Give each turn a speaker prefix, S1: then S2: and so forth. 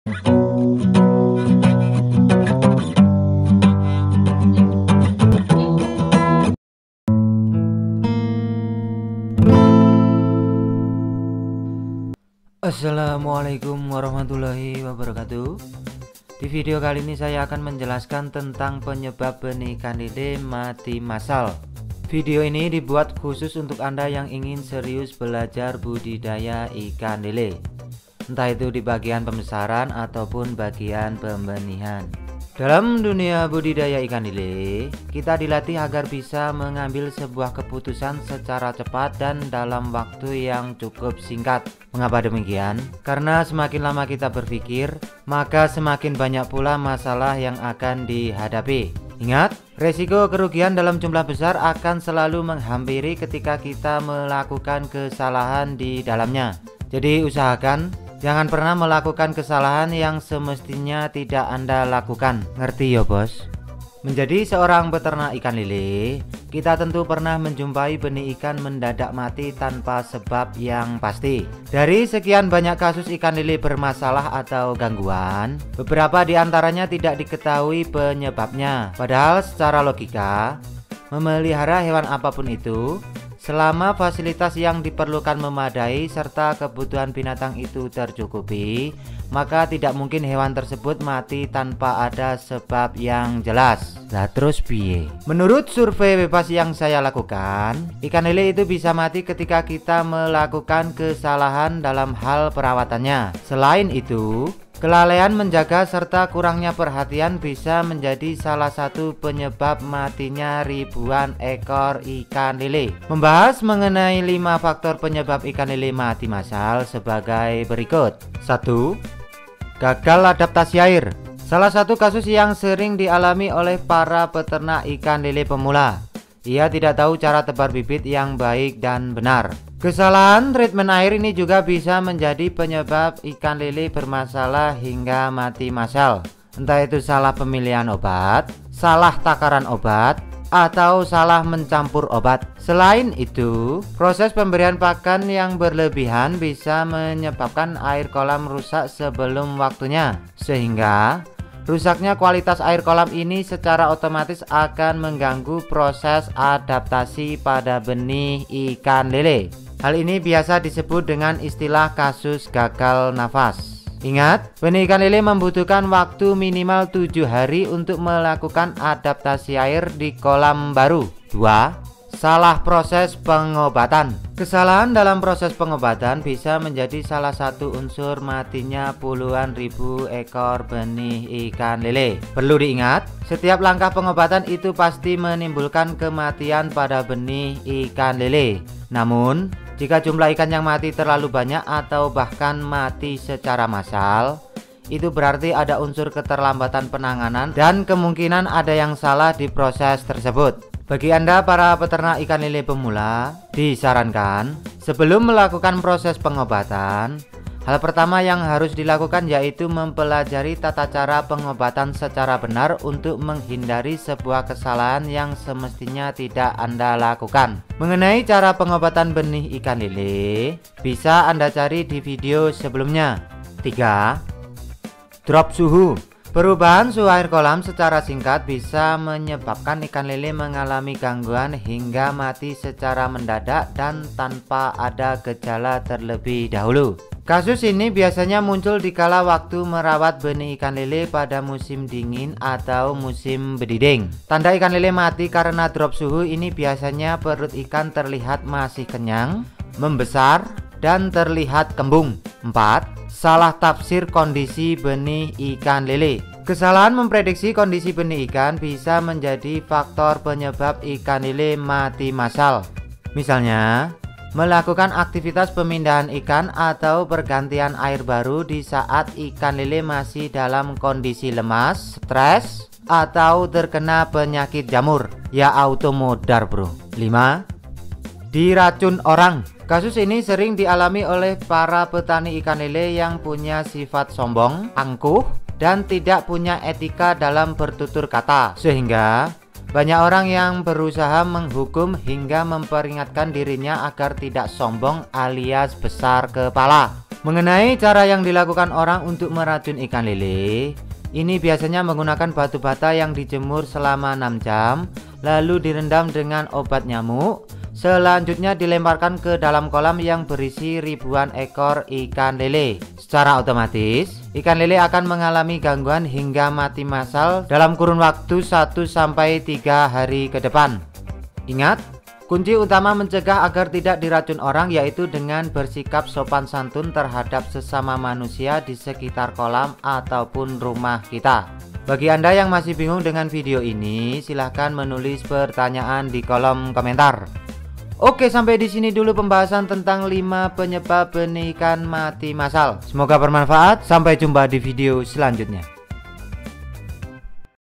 S1: Assalamualaikum warahmatullahi wabarakatuh. Di video kali ini saya akan menjelaskan tentang penyebab benih ikan lele mati massal. Video ini dibuat khusus untuk Anda yang ingin serius belajar budidaya ikan lele, entah itu di bagian pembesaran ataupun bagian pembenihan. Dalam dunia budidaya ikan lele, kita dilatih agar bisa mengambil sebuah keputusan secara cepat dan dalam waktu yang cukup singkat. Mengapa demikian? Karena semakin lama kita berpikir, maka semakin banyak pula masalah yang akan dihadapi. Ingat, resiko kerugian dalam jumlah besar akan selalu menghampiri ketika kita melakukan kesalahan di dalamnya. Jadi usahakan jangan pernah melakukan kesalahan yang semestinya tidak Anda lakukan. Ngerti ya bos? Menjadi seorang peternak ikan lele, kita tentu pernah menjumpai benih ikan mendadak mati tanpa sebab yang pasti. Dari sekian banyak kasus ikan lele bermasalah atau gangguan, beberapa di antaranya tidak diketahui penyebabnya. Padahal secara logika, memelihara hewan apapun itu, selama fasilitas yang diperlukan memadai serta kebutuhan binatang itu tercukupi, maka tidak mungkin hewan tersebut mati tanpa ada sebab yang jelas. Lah terus piye? Menurut survei bebas yang saya lakukan, ikan lele itu bisa mati ketika kita melakukan kesalahan dalam hal perawatannya. Selain itu, kelalaian menjaga serta kurangnya perhatian bisa menjadi salah satu penyebab matinya ribuan ekor ikan lele. Membahas mengenai 5 faktor penyebab ikan lele mati massal sebagai berikut. 1. Gagal adaptasi air. Salah satu kasus yang sering dialami oleh para peternak ikan lele pemula. Ia tidak tahu cara tebar bibit yang baik dan benar. Kesalahan treatment air ini juga bisa menjadi penyebab ikan lele bermasalah hingga mati massal. Entah itu salah pemilihan obat, salah takaran obat, atau salah mencampur obat. Selain itu, proses pemberian pakan yang berlebihan bisa menyebabkan air kolam rusak sebelum waktunya, sehingga rusaknya kualitas air kolam ini secara otomatis akan mengganggu proses adaptasi pada benih ikan lele. Hal ini biasa disebut dengan istilah kasus gagal nafas. Ingat, benih ikan lele membutuhkan waktu minimal 7 hari untuk melakukan adaptasi air di kolam baru. 2. Salah proses pengobatan. Kesalahan dalam proses pengobatan bisa menjadi salah satu unsur matinya puluhan ribu ekor benih ikan lele. Perlu diingat, setiap langkah pengobatan itu pasti menimbulkan kematian pada benih ikan lele. Namun, jika jumlah ikan yang mati terlalu banyak atau bahkan mati secara massal, itu berarti ada unsur keterlambatan penanganan dan kemungkinan ada yang salah di proses tersebut. Bagi Anda para peternak ikan lele pemula, disarankan sebelum melakukan proses pengobatan, hal pertama yang harus dilakukan yaitu mempelajari tata cara pengobatan secara benar untuk menghindari sebuah kesalahan yang semestinya tidak Anda lakukan. Mengenai cara pengobatan benih ikan lele, bisa Anda cari di video sebelumnya. 3. Drop suhu. Perubahan suhu air kolam secara singkat bisa menyebabkan ikan lele mengalami gangguan hingga mati secara mendadak dan tanpa ada gejala terlebih dahulu. Kasus ini biasanya muncul dikala waktu merawat benih ikan lele pada musim dingin atau musim bediding. Tanda ikan lele mati karena drop suhu ini biasanya perut ikan terlihat masih kenyang, membesar, dan terlihat kembung. 4. Salah tafsir kondisi benih ikan lele. Kesalahan memprediksi kondisi benih ikan bisa menjadi faktor penyebab ikan lele mati massal. Misalnya, melakukan aktivitas pemindahan ikan atau pergantian air baru di saat ikan lele masih dalam kondisi lemas, stres, atau terkena penyakit jamur. Ya auto modar bro. 5. Diracun orang. Kasus ini sering dialami oleh para petani ikan lele yang punya sifat sombong, angkuh, dan tidak punya etika dalam bertutur kata, sehingga Banyak orang yang berusaha menghukum hingga memperingatkan dirinya agar tidak sombong alias besar kepala. Mengenai cara yang dilakukan orang untuk meracun ikan lele, ini biasanya menggunakan batu bata yang dijemur selama 6 jam, lalu direndam dengan obat nyamuk. Selanjutnya dilemparkan ke dalam kolam yang berisi ribuan ekor ikan lele. Secara otomatis, ikan lele akan mengalami gangguan hingga mati massal dalam kurun waktu 1-3 hari ke depan. Ingat, kunci utama mencegah agar tidak diracun orang yaitu dengan bersikap sopan santun terhadap sesama manusia di sekitar kolam ataupun rumah kita. Bagi Anda yang masih bingung dengan video ini, silahkan menulis pertanyaan di kolom komentar. Oke, sampai di sini dulu pembahasan tentang 5 penyebab benih ikan mati massal. Semoga bermanfaat. Sampai jumpa di video selanjutnya.